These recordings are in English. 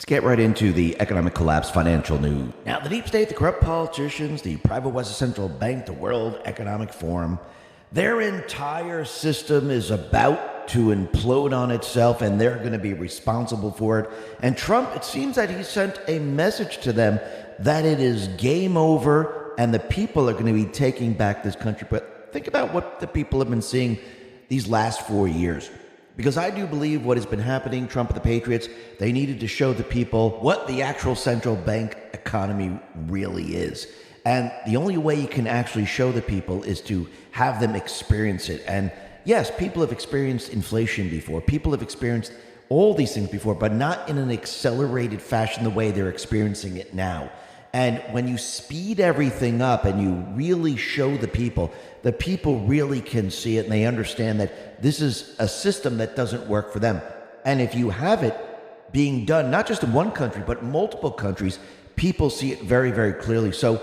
Let's get right into the economic collapse financial news. Now, the deep state, the corrupt politicians, the private West Central Bank, the World Economic Forum, their entire system is about to implode on itself, and they're going to be responsible for it. And Trump, it seems that he sent a message to them that it is game over and the people are going to be taking back this country. But think about what the people have been seeing these last 4 years. Because I do believe what has been happening, Trump and the Patriots, they needed to show the people what the actual central bank economy really is. And the only way you can actually show the people is to have them experience it. And yes, people have experienced inflation before. People have experienced all these things before, but not in an accelerated fashion the way they're experiencing it now. And when you speed everything up and you really show the people really can see it and they understand that this is a system that doesn't work for them. And if you have it being done, not just in one country, but multiple countries, people see it very, very clearly. So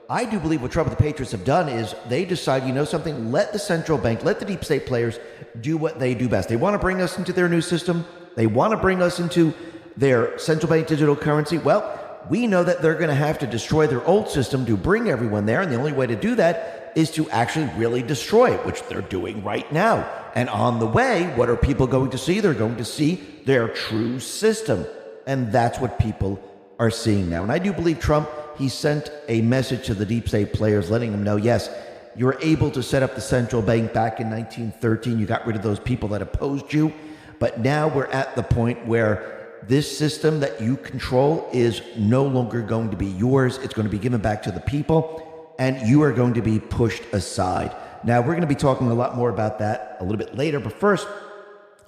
I do believe what Trump and the Patriots have done is they decide, you know something, let the central bank, let the deep state players do what they do best. They want to bring us into their new system. They want to bring us into their central bank digital currency. Well, we know that they're going to have to destroy their old system to bring everyone there. And the only way to do that is to actually really destroy it, which they're doing right now. And on the way, what are people going to see? They're going to see their true system. And that's what people are seeing now. And I do believe Trump, he sent a message to the deep state players, letting them know, yes, you were able to set up the central bank back in 1913. You got rid of those people that opposed you. But now we're at the point where this system that you control is no longer going to be yours. It's going to be given back to the people, and you are going to be pushed aside. Now, we're going to be talking a lot more about that a little bit later, but first,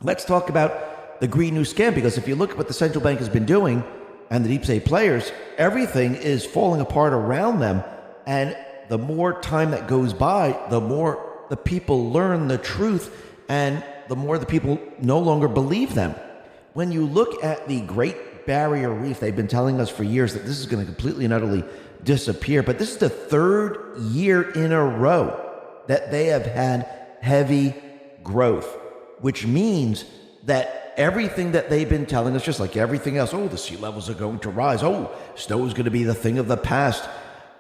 let's talk about the Green New Scam, because if you look at what the central bank has been doing and the deep state players, everything is falling apart around them, and the more time that goes by, the more the people learn the truth, and the more the people no longer believe them. When you look at the Great Barrier Reef, they've been telling us for years that this is going to completely and utterly disappear. But this is the third year in a row that they have had heavy growth, which means that everything that they've been telling us, just like everything else, the sea levels are going to rise. Snow is going to be the thing of the past.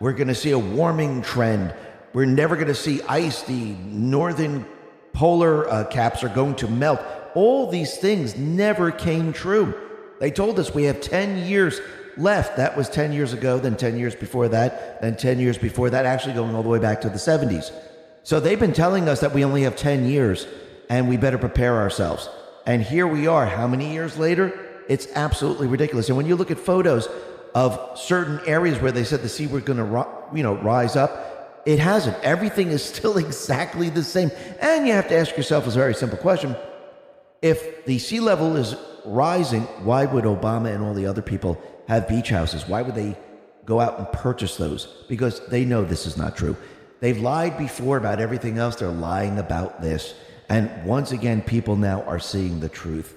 We're going to see a warming trend. We're never going to see ice. The northern polar caps are going to melt. All these things never came true. They told us we have 10 years left. That was 10 years ago, then 10 years before that, then 10 years before that, actually going all the way back to the 70s. So they've been telling us that we only have 10 years and we better prepare ourselves. And here we are. How many years later? It's absolutely ridiculous. And when you look at photos of certain areas where they said the sea was going to rise up, it hasn't. Everything is still exactly the same. And you have to ask yourself this very simple question. If the sea level is rising, why would Obama and all the other people have beach houses? Why would they go out and purchase those? Because they know this is not true. They've lied before about everything else. They're lying about this. And once again, people now are seeing the truth.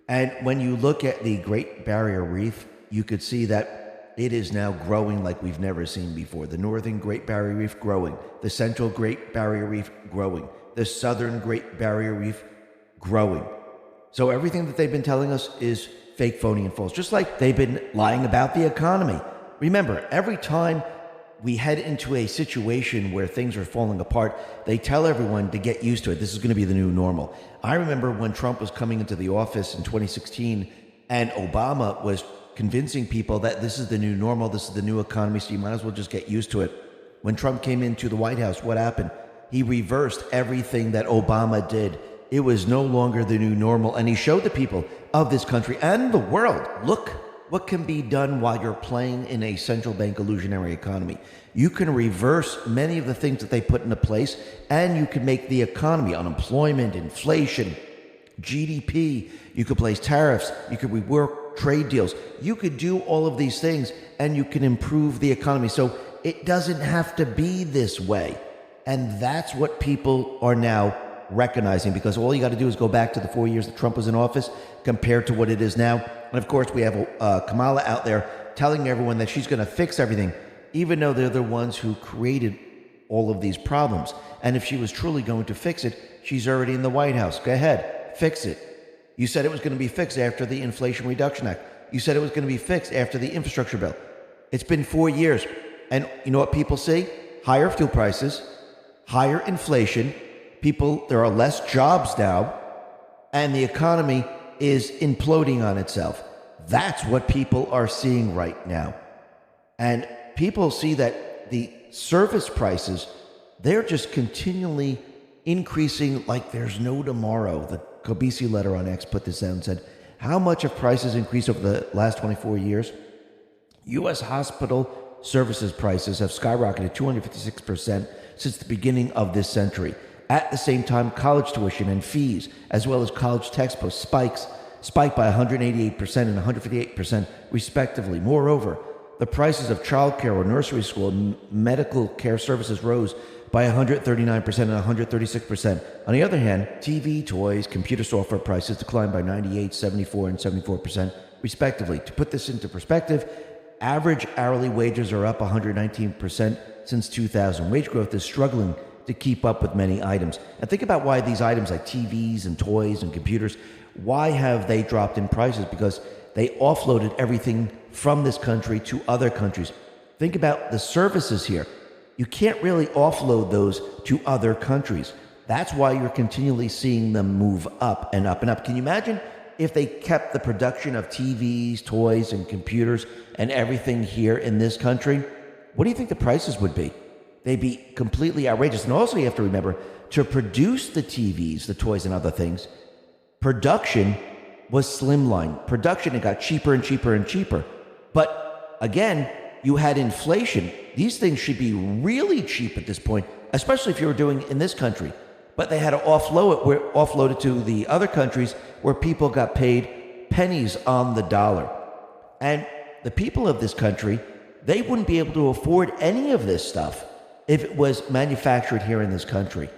And when you look at the Great Barrier Reef, you could see that it is now growing like we've never seen before. The Northern Great Barrier Reef growing. The Central Great Barrier Reef growing. The Southern Great Barrier Reef growing. So everything that they've been telling us is fake, phony, and false. Just like they've been lying about the economy. Remember, every time we head into a situation where things are falling apart, they tell everyone to get used to it. This is going to be the new normal. I remember when Trump was coming into the office in 2016 and Obama was convincing people that this is the new normal, this is the new economy, so you might as well just get used to it. When Trump came into the White House, what happened? He reversed everything that Obama did. It was no longer the new normal, and he showed the people of this country and the world, look what can be done while you're playing in a central bank illusionary economy. You can reverse many of the things that they put into place, and you can make the economy, unemployment, inflation, GDP, you could place tariffs, you could rework trade deals. You could do all of these things, and you can improve the economy. So it doesn't have to be this way. And that's what people are now recognizing, because all you got to do is go back to the 4 years that Trump was in office compared to what it is now. And of course, we have Kamala out there telling everyone that she's going to fix everything, even though they're the ones who created all of these problems. And if she was truly going to fix it, she's already in the White House. Go ahead, fix it. You said it was going to be fixed after the Inflation Reduction Act. You said it was going to be fixed after the infrastructure bill. It's been 4 years. And you know what people see? Higher fuel prices, higher inflation. There are less jobs now, and the economy is imploding on itself. That's what people are seeing right now. And people see that the service prices, they're just continually increasing like there's no tomorrow. The Kobisi letter on X put this out and said, how much have prices increased over the last 24 years? U.S. hospital services prices have skyrocketed 256% since the beginning of this century. At the same time, college tuition and fees, as well as college textbooks, spiked by 188% and 158% respectively. Moreover, the prices of childcare or nursery school and medical care services rose by 139% and 136%. On the other hand, TV, toys, computer software prices declined by 98, 74, and 74% respectively. To put this into perspective, average hourly wages are up 119% since 2000. Wage growth is struggling to keep up with many items. And think about why these items like TVs and toys and computers, why have they dropped in prices? Because they offloaded everything from this country to other countries. Think about the services here. You can't really offload those to other countries. That's why you're continually seeing them move up and up and up. Can you imagine if they kept the production of TVs, toys, and computers and everything here in this country? What do you think the prices would be? They'd be completely outrageous. And also you have to remember, to produce the TVs, the toys, and other things, production was slimline. Production, it got cheaper and cheaper and cheaper. But again, you had inflation. These things should be really cheap at this point, especially if you were doing it in this country. But they had to offload it to the other countries where people got paid pennies on the dollar. And the people of this country, they wouldn't be able to afford any of this stuff if it was manufactured here in this country.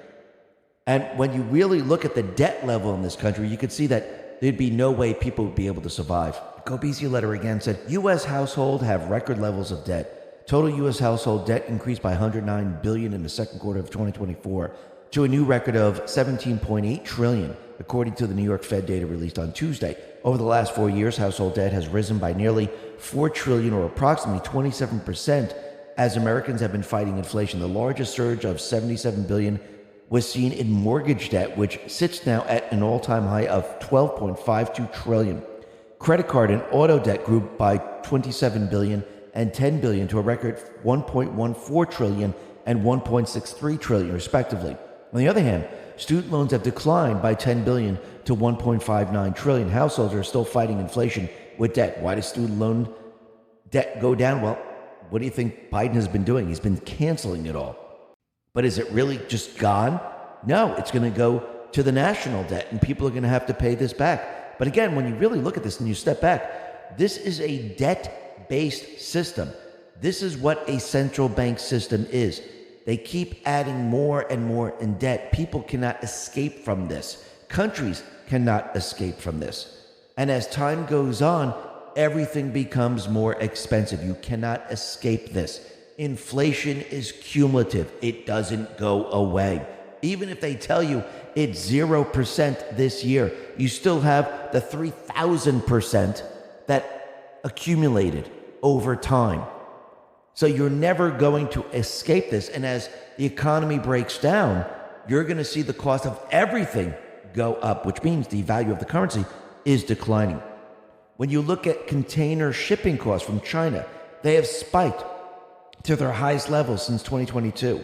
And when you really look at the debt level in this country, you could see that there'd be no way people would be able to survive. Kobisi letter again said, U.S. households have record levels of debt. Total U.S. household debt increased by $109 billion in the second quarter of 2024 to a new record of $17.8 trillion, according to the New York Fed data released on Tuesday. Over the last 4 years, household debt has risen by nearly $4 trillion, or approximately 27%, as Americans have been fighting inflation. The largest surge of $77 billion was seen in mortgage debt, which sits now at an all-time high of $12.52 trillion. Credit card and auto debt grew by $27 billion and $10 billion to a record $1.14 trillion and $1.63 trillion, respectively. On the other hand, student loans have declined by $10 billion to $1.59 trillion. Households are still fighting inflation with debt. Why does student loan debt go down? Well, what do you think Biden has been doing? He's been canceling it all. But is it really just gone? No, it's going to go to the national debt, and people are going to have to pay this back. But again, when you really look at this and you step back, this is a debt-based system. This is what a central bank system is. They keep adding more and more in debt. People cannot escape from this. Countries cannot escape from this. And as time goes on, everything becomes more expensive. You cannot escape this. Inflation is cumulative. It doesn't go away. Even if they tell you it's 0% this year, you still have the 3,000% that accumulated over time. So you're never going to escape this. And as the economy breaks down, you're going to see the cost of everything go up, which means the value of the currency is declining. When you look at container shipping costs from China, they have spiked to their highest levels since 2022.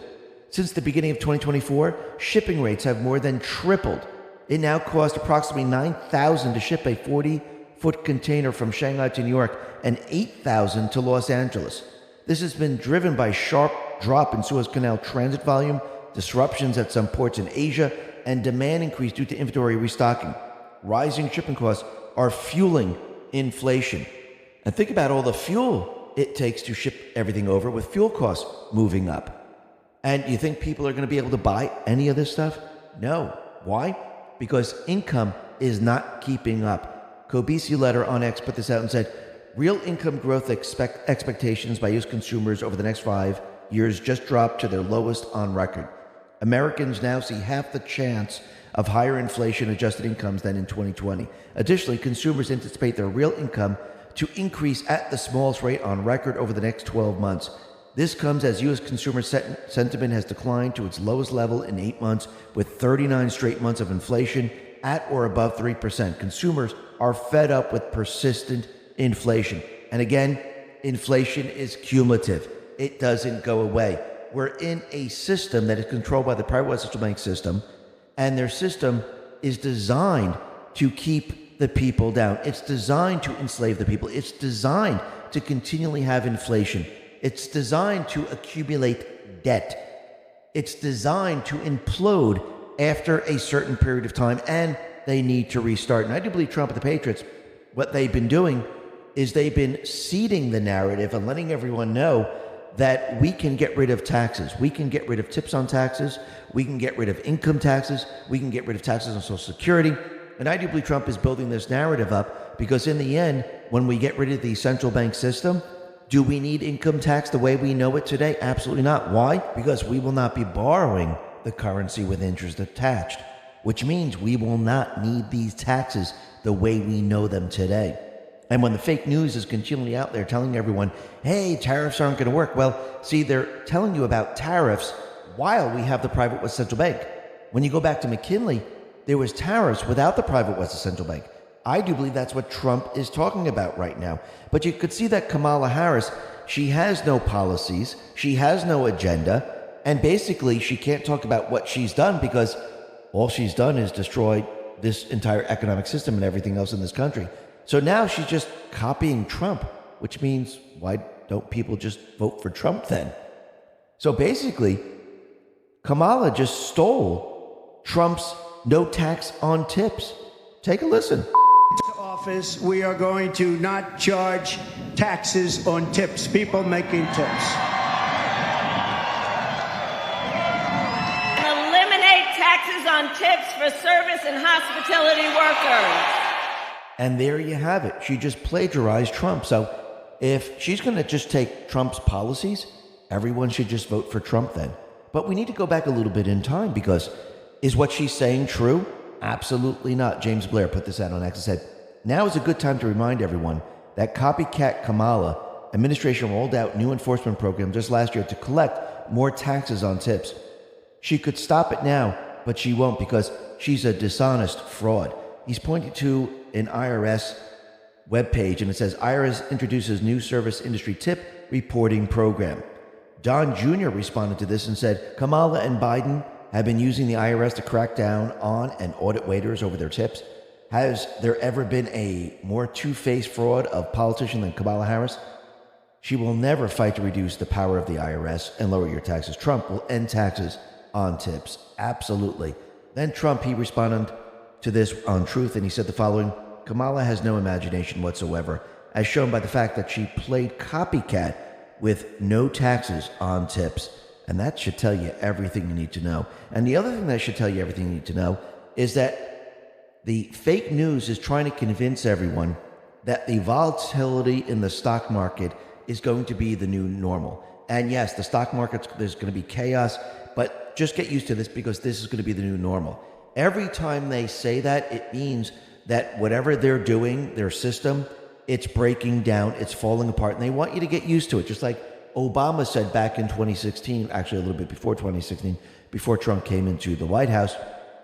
Since the beginning of 2024, shipping rates have more than tripled. It now costs approximately $9,000 to ship a 40-foot container from Shanghai to New York and $8,000 to Los Angeles. This has been driven by sharp drop in Suez Canal transit volume, disruptions at some ports in Asia, and demand increase due to inventory restocking. Rising shipping costs are fueling inflation. And think about all the fuel it takes to ship everything over, with fuel costs moving up. And you think people are going to be able to buy any of this stuff? No. Why? Because income is not keeping up. Kobisi letter on X put this out and said, real income growth expectations by U.S. consumers over the next 5 years just dropped to their lowest on record. Americans now see half the chance of higher inflation-adjusted incomes than in 2020. Additionally, consumers anticipate their real income to increase at the smallest rate on record over the next 12 months. This comes as U.S. consumer sentiment has declined to its lowest level in 8 months, with 39 straight months of inflation at or above 3%. Consumers are fed up with persistent inflation. And again, inflation is cumulative. It doesn't go away. We're in a system that is controlled by the private West Central Bank system, and their system is designed to keep the people down. It's designed to enslave the people. It's designed to continually have inflation. It's designed to accumulate debt. It's designed to implode after a certain period of time, and they need to restart. And I do believe Trump and the Patriots, what they've been doing is they've been seeding the narrative and letting everyone know that we can get rid of taxes. We can get rid of tips on taxes. We can get rid of income taxes. We can get rid of taxes on Social Security. And I do believe Trump is building this narrative up because in the end, when we get rid of the central bank system, do we need income tax the way we know it today? Absolutely not. Why? Because we will not be borrowing the currency with interest attached, which means we will not need these taxes the way we know them today. And when the fake news is continually out there telling everyone, hey, tariffs aren't going to work. Well, see, they're telling you about tariffs while we have the private West Central Bank. When you go back to McKinley, there was tariffs without the private West Central Bank. I do believe that's what Trump is talking about right now. But you could see that Kamala Harris, she has no policies, she has no agenda, and basically she can't talk about what she's done because all she's done is destroy this entire economic system and everything else in this country. So now she's just copying Trump, which means why don't people just vote for Trump then? So basically, Kamala just stole Trump's no tax on tips. Take a listen. Office, we are going to not charge taxes on tips, people making tips. Eliminate taxes on tips for service and hospitality workers. And there you have it. She just plagiarized Trump. So if she's going to just take Trump's policies, everyone should just vote for Trump then. But we need to go back a little bit in time because is what she's saying true? Absolutely not. James Blair put this out on X and said, now is a good time to remind everyone that copycat Kamala administration rolled out new enforcement programs just last year to collect more taxes on tips. She could stop it now, but she won't because she's a dishonest fraud. He's pointing to an IRS webpage, and it says IRS introduces new service industry tip reporting program. Don Jr. responded to this and said, Kamala and Biden have been using the IRS to crack down on and audit waiters over their tips. Has there ever been a more two-faced fraud of politician than Kamala Harris? She will never fight to reduce the power of the IRS and lower your taxes. Trump will end taxes on tips. Absolutely. Then Trump, he responded to this on Truth, and he said the following: Kamala has no imagination whatsoever, as shown by the fact that she played copycat with no taxes on tips. And that should tell you everything you need to know. And the other thing that should tell you everything you need to know is that the fake news is trying to convince everyone that the volatility in the stock market is going to be the new normal. And yes, the stock market, there's going to be chaos, but just get used to this because this is going to be the new normal. Every time they say that, it means that whatever they're doing, their system, it's breaking down, it's falling apart, and they want you to get used to it. Just like Obama said back in 2016, actually a little bit before 2016, before Trump came into the White House,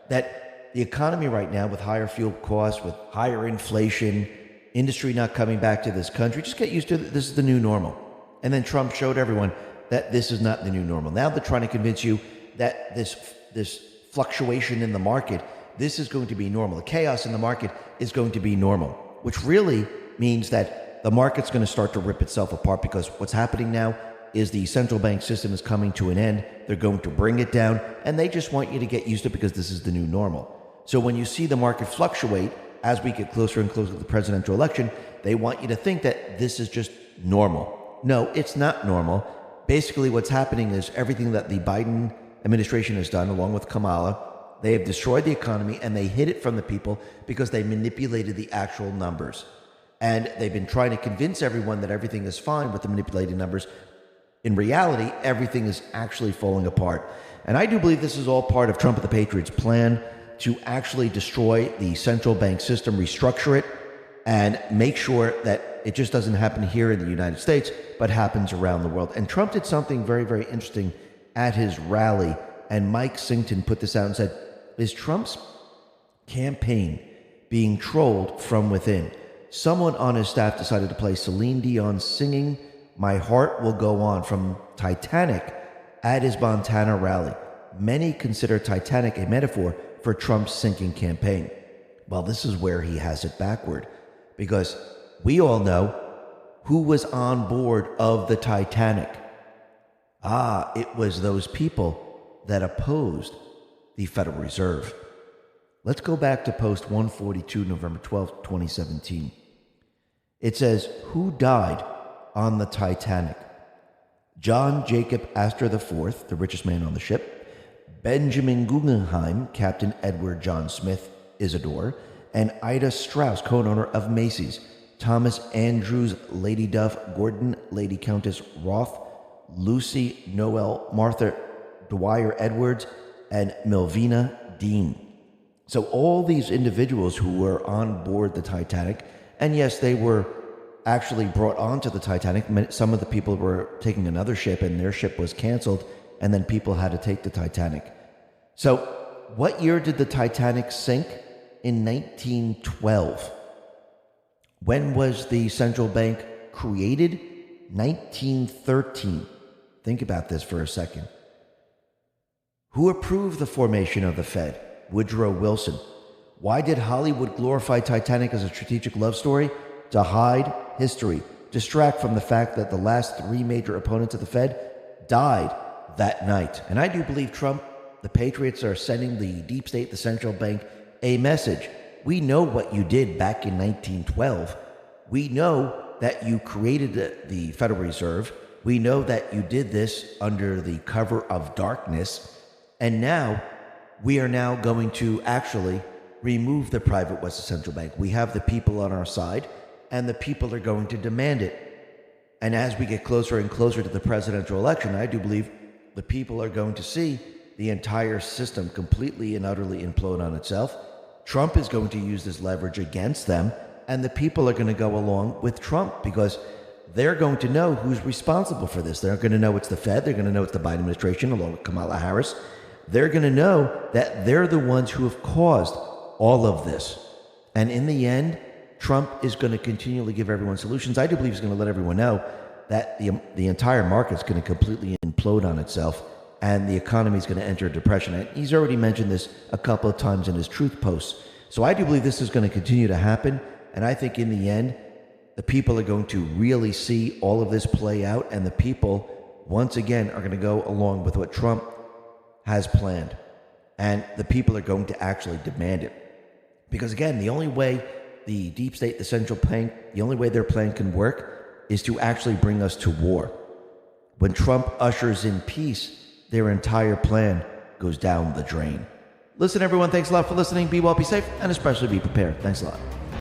that the economy right now with higher fuel costs, with higher inflation, industry not coming back to this country, just get used to it. This is the new normal. And then Trump showed everyone that this is not the new normal. Now they're trying to convince you that this fluctuation in the market, this is going to be normal. The chaos in the market is going to be normal, which really means that the market's going to start to rip itself apart because what's happening now is the central bank system is coming to an end. They're going to bring it down, and they just want you to get used to it because this is the new normal. So when you see the market fluctuate as we get closer and closer to the presidential election, they want you to think that this is just normal. No, it's not normal. Basically, what's happening is everything that the Biden administration has done, along with Kamala, they have destroyed the economy and they hid it from the people because they manipulated the actual numbers. And they've been trying to convince everyone that everything is fine with the manipulated numbers. In reality, everything is actually falling apart. And I do believe this is all part of Trump and the Patriots' plan to actually destroy the central bank system, restructure it, and make sure that it just doesn't happen here in the United States, but happens around the world. And Trump did something very, very interesting at his rally, and Mike Singleton put this out and said, is Trump's campaign being trolled from within? Someone on his staff decided to play Celine Dion singing My Heart Will Go On from Titanic at his Montana rally. Many consider Titanic a metaphor for Trump's sinking campaign. Well, this is where he has it backward, because we all know who was on board of the Titanic. It was those people that opposed the Federal Reserve. Let's go back to Post 142, November 12, 2017. It says, who died on the Titanic? John Jacob Astor IV, the richest man on the ship, Benjamin Guggenheim, Captain Edward John Smith, Isidore, and Ida Strauss, co-owner of Macy's, Thomas Andrews, Lady Duff, Gordon, Lady Countess Roth, Lucy Noel, Martha Dwyer Edwards, and Melvina Dean. So all these individuals who were on board the Titanic, and yes, they were actually brought onto the Titanic. Some of the people were taking another ship and their ship was canceled, and then people had to take the Titanic. So what year did the Titanic sink? In 1912. When was the central bank created? 1913. Think about this for a second. Who approved the formation of the Fed? Woodrow Wilson. Why did Hollywood glorify Titanic as a strategic love story? To hide history, distract from the fact that the last three major opponents of the Fed died that night. And I do believe Trump, the Patriots, are sending the deep state, the central bank, a message. We know what you did back in 1912. We know that you created the Federal Reserve. We know that you did this under the cover of darkness. And now we are now going to actually remove the private West Central Bank. We have the people on our side, and the people are going to demand it. And as we get closer and closer to the presidential election, I do believe the people are going to see the entire system completely and utterly implode on itself. Trump is going to use this leverage against them, and the people are going to go along with Trump because they're going to know who's responsible for this. They're going to know it's the Fed. They're going to know it's the Biden administration along with Kamala Harris. They're going to know that they're the ones who have caused all of this. And in the end, Trump is going to continually give everyone solutions. I do believe he's going to let everyone know that the entire market's going to completely implode on itself, and the economy is going to enter a depression. And he's already mentioned this a couple of times in his truth posts. So I do believe this is going to continue to happen. And I think in the end, the people are going to really see all of this play out. And the people, once again, are going to go along with what Trump has planned. And the people are going to actually demand it. Because again, the only way the deep state, the central bank, the only way their plan can work is to actually bring us to war. When Trump ushers in peace, their entire plan goes down the drain. Listen, everyone, thanks a lot for listening. Be well, be safe, and especially be prepared. Thanks a lot.